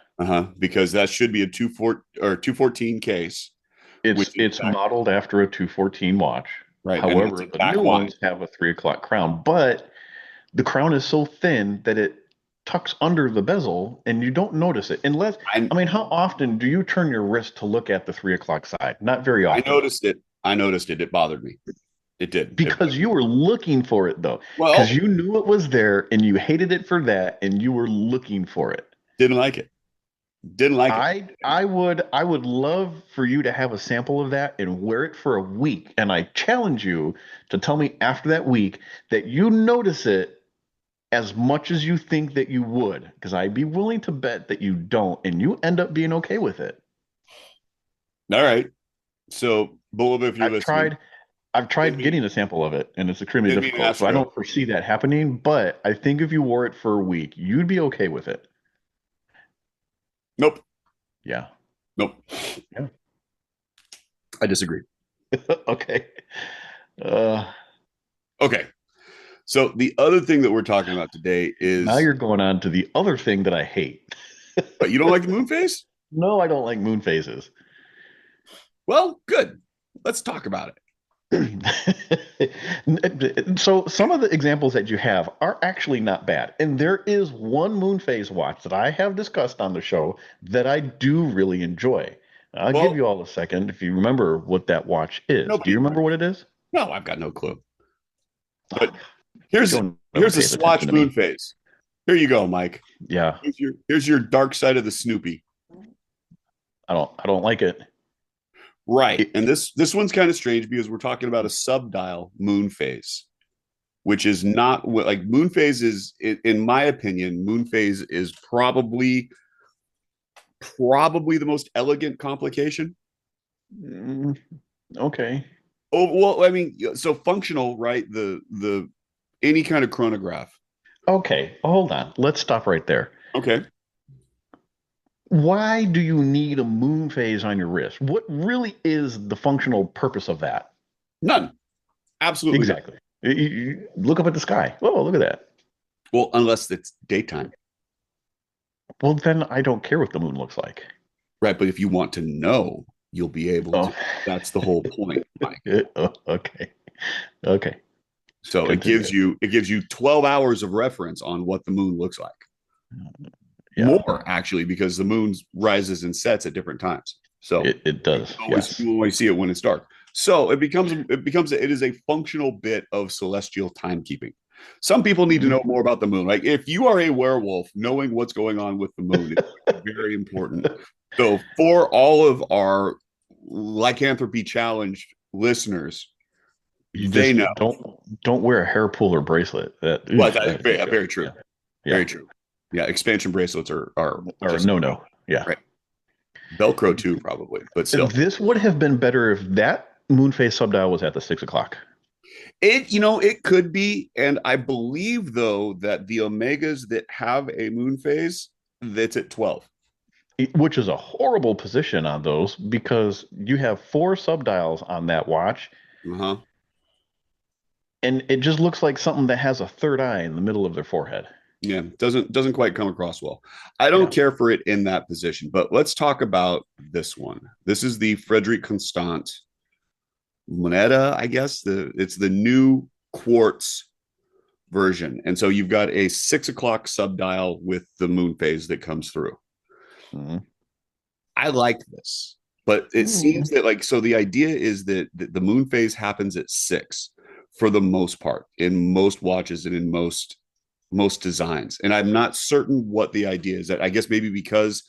Speaker 3: Because that should be a 214 case, which is
Speaker 2: It's modeled after a 214 watch.
Speaker 3: right, and it's
Speaker 2: However,
Speaker 3: a
Speaker 2: the
Speaker 3: back
Speaker 2: new
Speaker 3: wide.
Speaker 2: ones have a 3 o'clock crown, but the crown is so thin that it tucks under the bezel and you don't notice it. Unless,
Speaker 3: I
Speaker 2: I mean, how often do you turn your wrist to look at the 3 o'clock side? Not very
Speaker 3: I
Speaker 2: often.
Speaker 3: noticed it. I noticed it. It bothered me. It did.
Speaker 2: Because you were looking for it though. Because
Speaker 3: Well,
Speaker 2: you knew it was there and you hated it for that and you were looking for it.
Speaker 3: didn't like it. Didn't like it.
Speaker 2: I would love for you to have a sample of that and wear it for a week. And I challenge you to tell me after that week that you notice it as much as you think that you would, because I'd be willing to bet that you don't, and you end up being okay with it.
Speaker 3: All right. So, Bulb, if you're
Speaker 2: I've
Speaker 3: listening,
Speaker 2: tried I've
Speaker 3: send
Speaker 2: tried
Speaker 3: me
Speaker 2: getting a sample of it, and it's extremely
Speaker 3: send me an
Speaker 2: difficult. So I
Speaker 3: Astro.
Speaker 2: don't foresee that happening, but I think if you wore it for a week, you'd be okay with it.
Speaker 3: Nope.
Speaker 2: Yeah.
Speaker 3: Nope.
Speaker 2: Yeah.
Speaker 3: I disagree.
Speaker 2: Okay. Uh,
Speaker 3: Okay. So the other thing that we're talking about today
Speaker 2: Now
Speaker 3: is,
Speaker 2: you're going on to the other thing that I hate.
Speaker 3: but you don't like the moon phase?
Speaker 2: No, I don't like moon phases.
Speaker 3: Well, good. Let's talk about it.
Speaker 2: So some of the examples that you have are actually not bad. And there is one moon phase watch that I have discussed on the show that I do really enjoy. I'll give
Speaker 3: Well,
Speaker 2: you all a second if you remember what that watch is. Do
Speaker 3: nobody
Speaker 2: you remember
Speaker 3: remembers.
Speaker 2: what it is?
Speaker 3: No, I've got no clue.
Speaker 2: Oh,
Speaker 3: But
Speaker 2: you
Speaker 3: here's
Speaker 2: don't ever
Speaker 3: here's a
Speaker 2: pay attention
Speaker 3: swatch
Speaker 2: to
Speaker 3: moon
Speaker 2: me.
Speaker 3: phase. Here you go, Mike.
Speaker 2: Yeah,
Speaker 3: Here's your dark side of the Snoopy.
Speaker 2: I don't like it.
Speaker 3: Right.
Speaker 2: It-
Speaker 3: And this one's kind of strange because we're talking about a subdial moon phase, which is not like moon phase is, in my opinion, moon phase is probably the most elegant complication.
Speaker 2: mm, okay.
Speaker 3: Oh, well, I mean, so functional, right? The any kind of chronograph.
Speaker 2: Okay, hold on. Let's stop right there.
Speaker 3: Okay.
Speaker 2: Why do you need a moon phase on your wrist? What really is the functional purpose of that?
Speaker 3: None. Absolutely none.
Speaker 2: Exactly. You look up at the sky. Oh, look at that.
Speaker 3: Well, unless it's daytime.
Speaker 2: Well, then I don't care what the moon looks like.
Speaker 3: Right. But if you want to know, you'll be able
Speaker 2: Oh,
Speaker 3: to. That's the whole point, Mike.
Speaker 2: oh, okay. Okay.
Speaker 3: So it gives
Speaker 2: Continue.
Speaker 3: you 12 hours of reference on what the moon looks like.
Speaker 2: Yeah.
Speaker 3: More actually, because the moon rises and sets at different times. So
Speaker 2: It does. Yes.
Speaker 3: you always see it when it's dark. So it is a functional bit of celestial timekeeping. Some people need to know more about the moon. Like if you are a werewolf, knowing what's going on with the moon is very important. So for all of our lycanthropy challenged listeners,
Speaker 2: You
Speaker 3: they
Speaker 2: just
Speaker 3: know.
Speaker 2: don't wear a hair puller bracelet.
Speaker 3: Well, very true.
Speaker 2: Yeah.
Speaker 3: Very true. Yeah, expansion bracelets are
Speaker 2: Or no. Yeah.
Speaker 3: right. Velcro too, probably, but still.
Speaker 2: This would have been better if that moon phase subdial was at the 6 o'clock.
Speaker 3: It could be, and I believe though that the omegas that have a moon phase, that's at 12.
Speaker 2: Which is a horrible position on those because you have 4 subdials on that watch.
Speaker 3: Uh-huh.
Speaker 2: And it just looks like something that has a third eye in the middle of their forehead.
Speaker 3: Yeah, doesn't quite come across well. I don't care for it in that position, but let's talk about this one. This is the Frederic Constant Moneta, I guess. It's the new quartz version. And so you've got a 6 o'clock subdial with the moon phase that comes through.
Speaker 2: Mm-hmm.
Speaker 3: I like this, but it seems that so the idea is that the moon phase happens at 6 for the most part in most watches and in most designs. And I'm not certain what the idea is. That I guess maybe because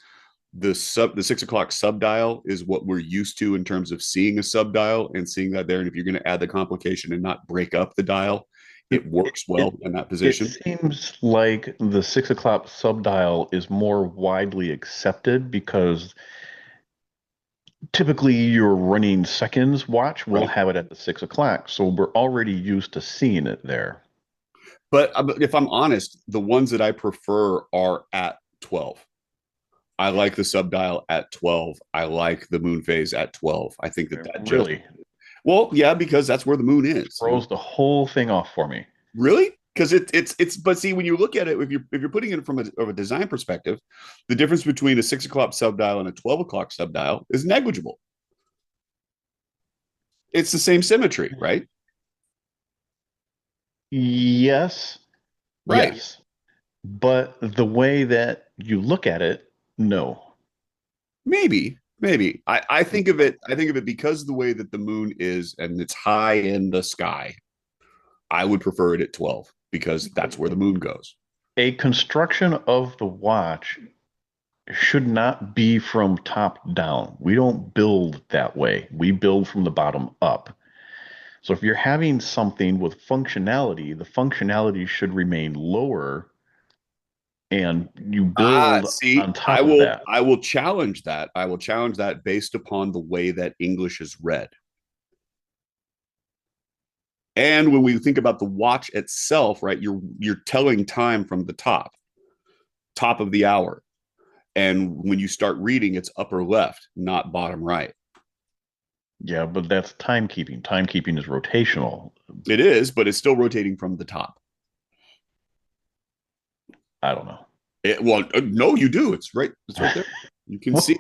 Speaker 3: the 6 o'clock subdial is what we're used to in terms of seeing a subdial and seeing that there. And if you're going to add the complication and not break up the dial, it works well in that position.
Speaker 2: It seems like the 6 o'clock subdial is more widely accepted because typically your running seconds watch will have it at the 6 o'clock. So we're already used to seeing it there.
Speaker 3: But if I'm honest, the ones that I prefer are at 12. I like the subdial at 12. I like the moon phase at 12. I think that
Speaker 2: really.
Speaker 3: Well, yeah, because that's where the moon is.
Speaker 2: Throws the whole thing off for me.
Speaker 3: Really? Because it's but see, when you look at it, if you're putting it from a design perspective, the difference between a 6 o'clock subdial and a 12 o'clock subdial is negligible. It's the same symmetry, right?
Speaker 2: Yes.
Speaker 3: Right.
Speaker 2: Yes. But the way that you look at it, no.
Speaker 3: Maybe. I think of it because the way that the moon is and it's high in the sky. I would prefer it at 12 because that's where the moon goes.
Speaker 2: A construction of the watch should not be from top down. We don't build that way. We build from the bottom up. So if you're having something with functionality, the functionality should remain lower and you build on top of that.
Speaker 3: I will challenge that. I will challenge that based upon the way that English is read. And when we think about the watch itself, right, you're telling time from the top of the hour. And when you start reading, it's upper left, not bottom right.
Speaker 2: Yeah, but that's timekeeping. Timekeeping is rotational.
Speaker 3: It is, but it's still rotating from the top.
Speaker 2: I don't know.
Speaker 3: No, you do. It's right there. You can see.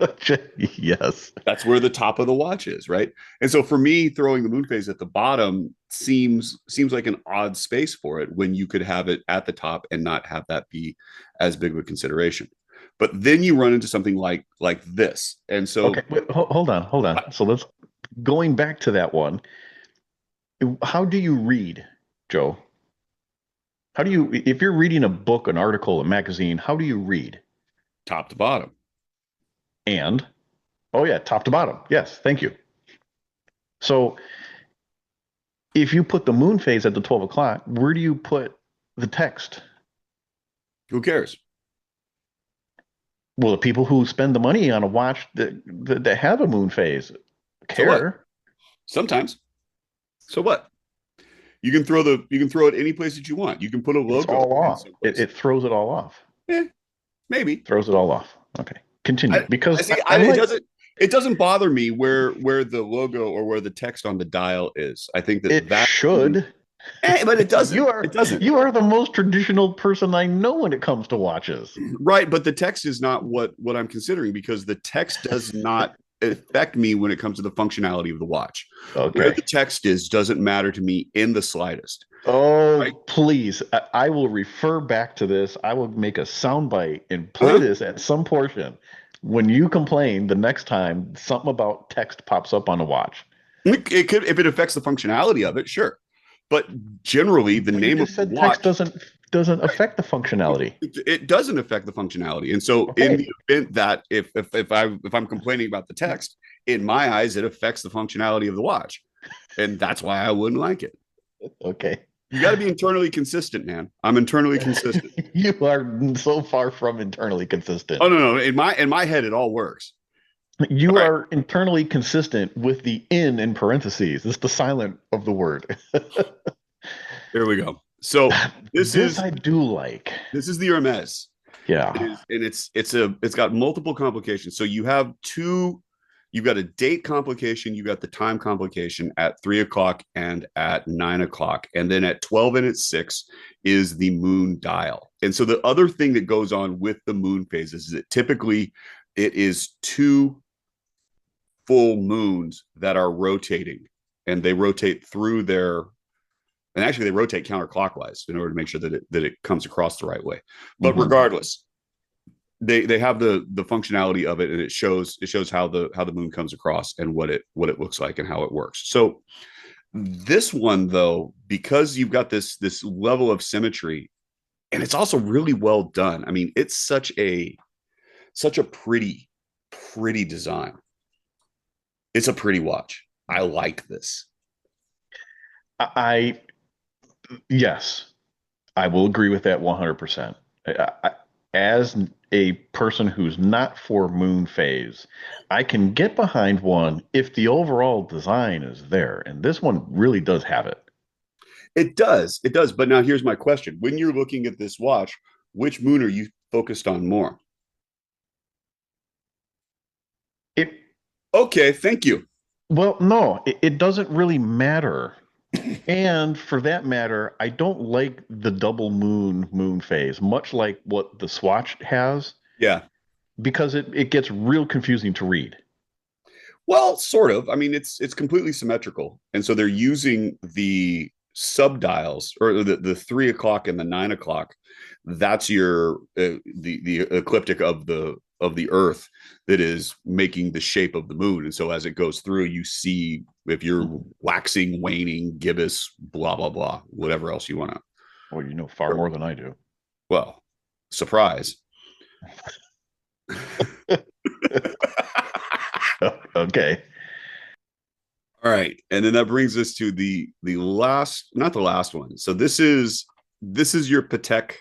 Speaker 2: Yes.
Speaker 3: That's where the top of the watch is, right? And so for me, throwing the moon phase at the bottom seems like an odd space for it when you could have it at the top and not have that be as big of a consideration. But then you run into something like this. And so
Speaker 2: okay, wait, hold on. So let's going back to that one. How do you read, Joe? How do you, if you're reading a book, an article, a magazine, how do you read?
Speaker 3: Top to bottom.
Speaker 2: And, oh yeah, top to bottom. Yes, thank you. So if you put the moon phase at the 12 o'clock, where do you put the text?
Speaker 3: Who cares?
Speaker 2: Well, the people who spend the money on a watch that have a moon phase care.
Speaker 3: So sometimes. So what? You can throw it any place that you want. You can put a logo.
Speaker 2: It's all off. It throws it all off.
Speaker 3: Yeah, maybe
Speaker 2: throws it all off. Okay, continue.
Speaker 3: It doesn't bother me where the logo or where the text on the dial is. I think that
Speaker 2: should.
Speaker 3: But it doesn't.
Speaker 2: It doesn't. You are the most traditional person I know when it comes to watches.
Speaker 3: Right, but the text is not what I'm considering because the text does not affect me when it comes to the functionality of the watch.
Speaker 2: Okay.
Speaker 3: Where the text is doesn't matter to me in the slightest.
Speaker 2: Oh, right? Please. I will refer back to this. I will make a soundbite and play this at some portion. when you complain the next time something about text pops up on the watch.
Speaker 3: It could, if it affects the functionality of it, sure. But generally, the
Speaker 2: But you
Speaker 3: name of
Speaker 2: just
Speaker 3: the
Speaker 2: said text
Speaker 3: watch,
Speaker 2: doesn't affect the functionality.
Speaker 3: it doesn't affect the functionality. And so, in the
Speaker 2: Okay.
Speaker 3: event that if I'm complaining about the text, in my eyes, it affects the functionality of the watch, and that's why I wouldn't like it.
Speaker 2: Okay.
Speaker 3: You got to be internally consistent, man. I'm internally consistent.
Speaker 2: You are so far from internally consistent.
Speaker 3: Oh no, no, in my head, it all works.
Speaker 2: You
Speaker 3: All right,
Speaker 2: are internally consistent with the in parentheses. It's the silent of the word.
Speaker 3: here we go. So this
Speaker 2: This
Speaker 3: is
Speaker 2: I do like.
Speaker 3: this is the Hermes. It
Speaker 2: Yeah.
Speaker 3: is, and it's got multiple complications. So you've got a date complication, you got the time complication at 3 o'clock and at 9 o'clock, and then at 12 and at 6 is the moon dial. And so the other thing that goes on with the moon phases is that typically it is two full moons that are rotating, and they rotate through their and actually they rotate counterclockwise in order to make sure that it comes across the right way. But
Speaker 2: Mhm.
Speaker 3: regardless, they have the functionality of it, and it shows how the moon comes across and what it looks like and how it works. So this one, though, because you've got this level of symmetry, and it's also really well done. I mean, it's such a pretty design. It's a pretty watch. I like this.
Speaker 2: I yes, I will agree with that 100%. As a person who's not for moon phase, I can get behind one if the overall design is there, and this one really does have it.
Speaker 3: It does. But now here's my question: when you're looking at this watch, which moon are you focused on more?
Speaker 2: It
Speaker 3: Okay, thank you.
Speaker 2: Well, no, it doesn't really matter. And for that matter, I don't like the double moon phase, much like what the Swatch has,
Speaker 3: Yeah.
Speaker 2: because it gets real confusing to read.
Speaker 3: Well, sort of. I mean, it's completely symmetrical, and so they're using the subdials or the 3 o'clock and the 9 o'clock. That's your the ecliptic of the Earth that is making the shape of the moon, and so as it goes through, you see if you're
Speaker 2: Mhm.
Speaker 3: waxing, waning, gibbous, blah blah blah, whatever else you want to.
Speaker 2: Well, you know far more than I do.
Speaker 3: Well, surprise.
Speaker 2: Okay.
Speaker 3: All right, and then that brings us to the last, not the last one. So this is your Patek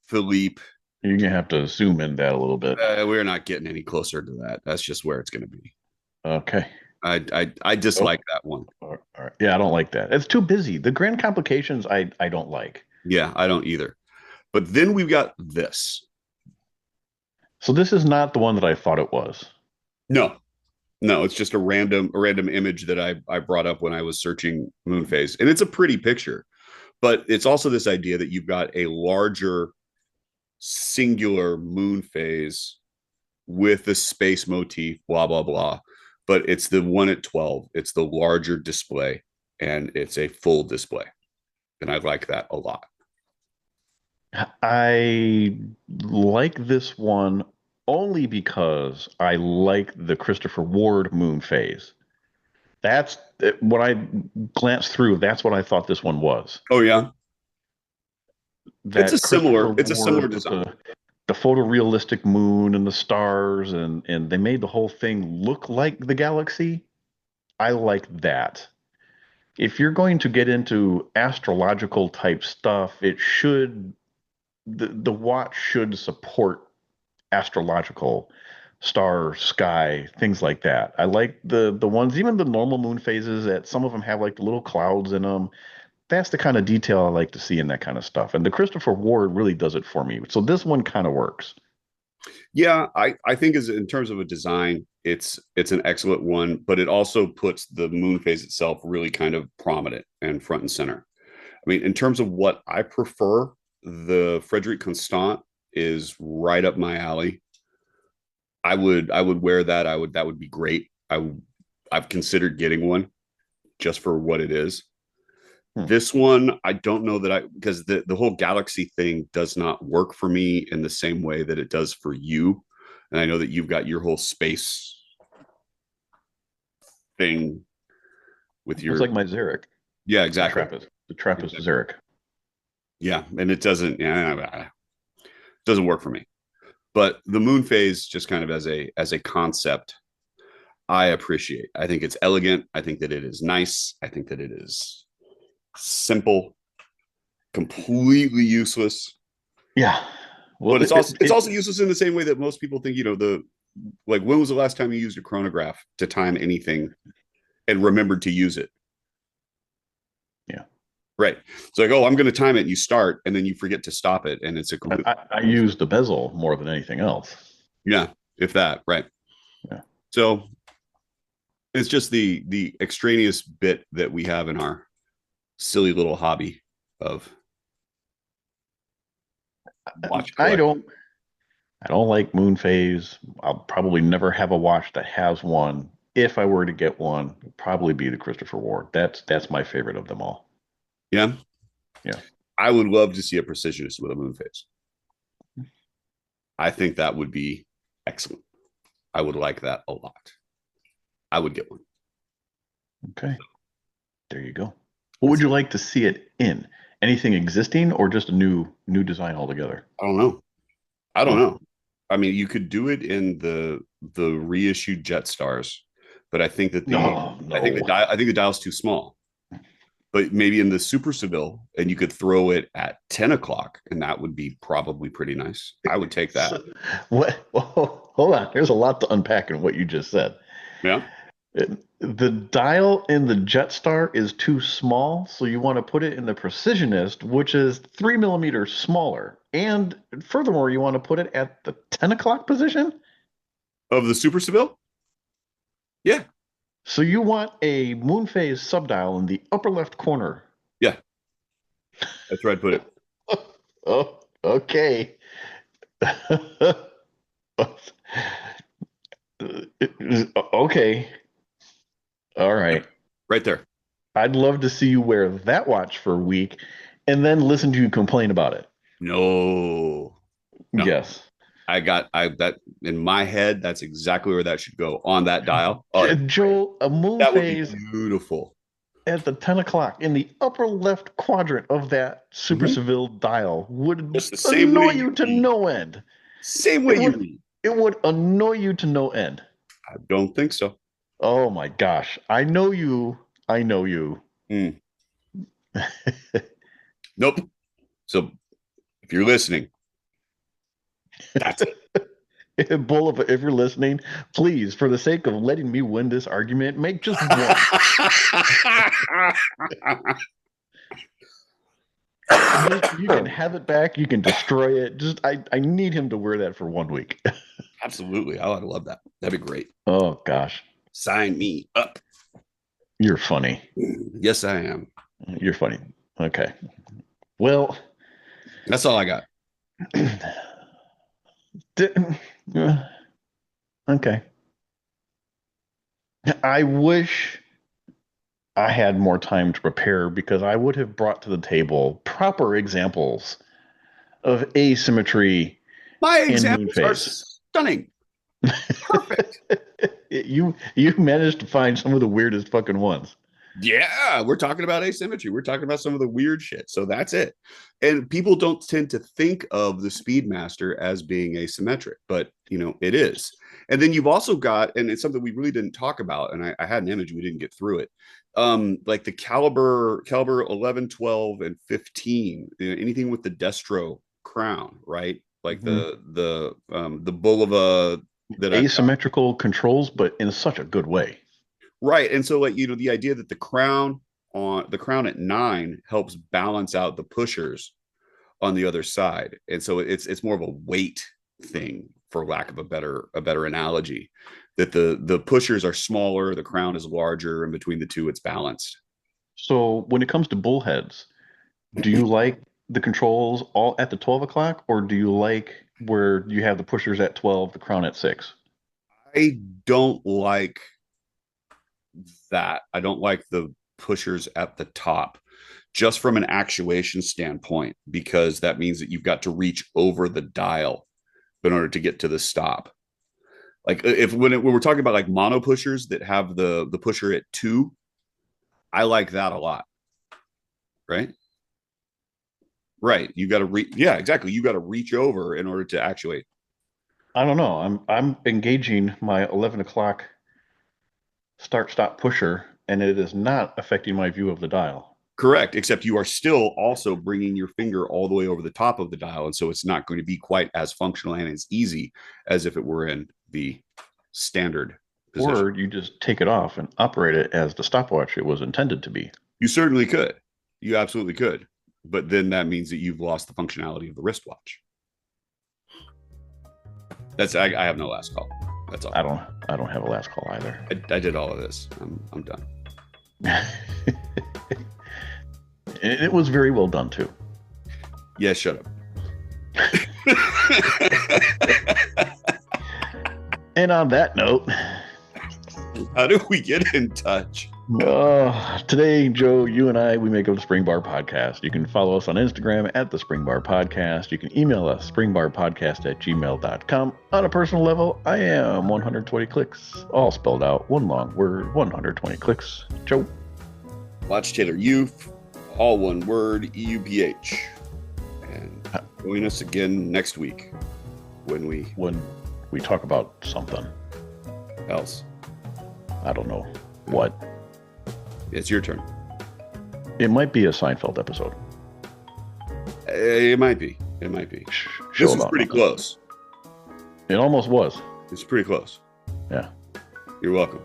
Speaker 3: Philippe.
Speaker 2: You're gonna have to zoom in that a little bit.
Speaker 3: We're not getting any closer to that. That's just where it's going to be.
Speaker 2: Okay.
Speaker 3: I
Speaker 2: Oh,
Speaker 3: dislike that one.
Speaker 2: all right. Yeah, I don't like that. It's too busy. The grand complications, I don't like.
Speaker 3: Yeah, I don't either. But then we've got this.
Speaker 2: So this is not the one that I thought it was.
Speaker 3: No, no, it's just a random image that I brought up when I was searching moon phase, and it's a pretty picture. But it's also this idea that you've got a larger singular moon phase with the space motif, blah, blah, blah. But it's the one at 12. It's the larger display, and it's a full display. And I like that a lot.
Speaker 2: I like this one only because I like the Christopher Ward moon phase. That's when I glanced through, that's what I thought this one was.
Speaker 3: Oh, yeah.
Speaker 2: That Christopher
Speaker 3: It's a similar
Speaker 2: Ward with
Speaker 3: design.
Speaker 2: the photorealistic moon and the stars and they made the whole thing look like the galaxy. I like that. If you're going to get into astrological type stuff, the watch should support astrological star, sky, things like that. I like the ones, even the normal moon phases that some of them have like the little clouds in them. That's the kind of detail I like to see in that kind of stuff. And the Christopher Ward really does it for me. So this one kind of works.
Speaker 3: Yeah, I think as in terms of a design, it's an excellent one, but it also puts the moon phase itself really kind of prominent and front and center. I mean, in terms of what I prefer, the Frederic Constant is right up my alley. I would wear that. That would be great. I've considered getting one just for what it is.
Speaker 2: Hmm.
Speaker 3: This one, I don't know that because the whole galaxy thing does not work for me in the same way that it does for you. And I know that you've got your whole space thing with
Speaker 2: It's
Speaker 3: your,
Speaker 2: like my Xeric.
Speaker 3: yeah,
Speaker 2: The
Speaker 3: exactly.
Speaker 2: Trappist Xeric.
Speaker 3: Yeah. And it doesn't, yeah, it doesn't work for me. But the moon phase, just kind of as a concept, I appreciate. I think it's elegant. I think that it is nice. I think that it is simple, completely useless.
Speaker 2: Yeah. Well,
Speaker 3: But it's also useless in the same way that most people think, like, when was the last time you used a chronograph to time anything and remembered to use it?
Speaker 2: yeah.
Speaker 3: Right. It's like, oh, I'm going to time it. And you start, and then you forget to stop it, and it's a complete.
Speaker 2: I use the bezel more than anything else.
Speaker 3: Yeah, if that. Right.
Speaker 2: Yeah.
Speaker 3: So it's just the extraneous bit that we have in our silly little hobby of watch
Speaker 2: I
Speaker 3: collection.
Speaker 2: don't like moon phase. I'll probably never have a watch that has one. If I were to get one, it'd probably be the Christopher Ward. That's my favorite of them all.
Speaker 3: Yeah.
Speaker 2: Yeah.
Speaker 3: I would love to see a precisionist with a moon phase. I think that would be excellent. I would like that a lot. I would get one.
Speaker 2: Okay. There you go. What would you like to see it in? Anything existing or just a new design altogether?
Speaker 3: I don't know. I don't
Speaker 2: Oh,
Speaker 3: know. I mean, you could do it in the reissued Jet Stars, but I think that
Speaker 2: no, no.
Speaker 3: I think the dial's too small. But maybe in the Super Seville, and you could throw it at 10 o'clock, and that would be probably pretty nice. I would take that.
Speaker 2: So, what? Oh, hold on. There's a lot to unpack in what you just said.
Speaker 3: Yeah.
Speaker 2: The dial in the Jetstar is too small, so you want to put it in the Precisionist, which is 3 millimeters smaller. And furthermore, you want to put it at the 10 o'clock position.
Speaker 3: Of the Super Seville? Yeah.
Speaker 2: So you want a moon phase subdial in the upper left corner.
Speaker 3: Yeah. That's where I'd put it.
Speaker 2: Oh, okay. Okay. All right.
Speaker 3: Right there.
Speaker 2: I'd love to see you wear that watch for a week and then listen to you complain about it.
Speaker 3: No. No.
Speaker 2: Yes.
Speaker 3: I that in my head, that's exactly where that should go on that dial. Oh,
Speaker 2: Joe, a moon
Speaker 3: that would be
Speaker 2: phase
Speaker 3: beautiful.
Speaker 2: at the 10 o'clock in the upper left quadrant of that Super
Speaker 3: Mhm.
Speaker 2: Seville dial would
Speaker 3: Just the same
Speaker 2: annoy
Speaker 3: way
Speaker 2: you
Speaker 3: you
Speaker 2: to
Speaker 3: read.
Speaker 2: no end.
Speaker 3: Same way
Speaker 2: It
Speaker 3: you
Speaker 2: would
Speaker 3: read.
Speaker 2: it would annoy you to no end.
Speaker 3: I don't think so.
Speaker 2: Oh my gosh. I know you. I know you.
Speaker 3: Mm. Nope. So if you're listening, that's it.
Speaker 2: Bullet, if you're listening, please, for the sake of letting me win this argument, make just one. You can have it back. You can destroy it. Just I need him to wear that for 1 week.
Speaker 3: Absolutely. I would love that. That'd be great.
Speaker 2: Oh gosh,
Speaker 3: Sign me up.
Speaker 2: you're funny.
Speaker 3: Yes, I am.
Speaker 2: You're funny. Okay. Well,
Speaker 3: That's all I got.
Speaker 2: okay. I wish I had more time to prepare because I would have brought to the table proper examples of asymmetry
Speaker 3: My
Speaker 2: in moon
Speaker 3: examples are
Speaker 2: phase.
Speaker 3: stunning. Perfect.
Speaker 2: You managed to find some of the weirdest fucking ones.
Speaker 3: Yeah, we're talking about asymmetry. We're talking about some of the weird shit. So that's it. And people don't tend to think of the Speedmaster as being asymmetric, but it is. And then you've also got, and it's something we really didn't talk about, and I had an image, we didn't get through it. Like the caliber 11, 12, and 15, anything with the Destro crown, right? Like the Bulova that
Speaker 2: Asymmetrical controls, but in such a good way.
Speaker 3: Right. And so like, the idea that the crown at 9 helps balance out the pushers on the other side. And so it's more of a weight thing, for lack of a better analogy, that the pushers are smaller, the crown is larger, and between the two it's balanced.
Speaker 2: So when it comes to bullheads, do you like the controls all at the 12 o'clock, or do you like where you have the pushers at 12, the crown at 6?
Speaker 3: I don't like that. I don't like the pushers at the top, just from an actuation standpoint, because that means that you've got to reach over the dial in order to get to the stop. Like when we're talking about like mono pushers that have the pusher at 2, I like that a lot. Right? Right. You got to yeah, exactly. You got to reach over in order to actuate.
Speaker 2: I don't know. I'm engaging my 11 o'clock start stop pusher, and it is not affecting my view of the dial.
Speaker 3: Correct, except you are still also bringing your finger all the way over the top of the dial, and so it's not going to be quite as functional and as easy as if it were in the standard position.
Speaker 2: Or you just take it off and operate it as the stopwatch it was intended to be.
Speaker 3: You certainly could. You absolutely could. But then that means that you've lost the functionality of the wristwatch. I have no last call. That's all.
Speaker 2: I don't have a last call either.
Speaker 3: I did all of this. I'm done.
Speaker 2: It was very well done too.
Speaker 3: Yeah, shut up.
Speaker 2: And on that note,
Speaker 3: how do we get in touch?
Speaker 2: Today, Joe, you and I, we make up the Spring Bar Podcast. You can follow us on Instagram at the Spring Bar Podcast. You can email us, springbarpodcast@gmail.com. On a personal level, I am 120 clicks, all spelled out, one long word, 120 clicks. Joe.
Speaker 3: Watch Taylor Youth, all one word, EUPH. And join us again next week when we
Speaker 2: talk about something
Speaker 3: else.
Speaker 2: I don't know what.
Speaker 3: It's your turn.
Speaker 2: It might be a Seinfeld episode.
Speaker 3: It might be. This was pretty close.
Speaker 2: It almost was.
Speaker 3: It's pretty close.
Speaker 2: Yeah.
Speaker 3: You're welcome.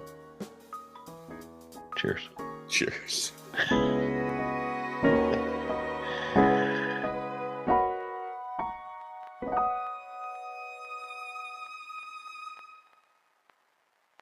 Speaker 2: Cheers.
Speaker 3: Cheers.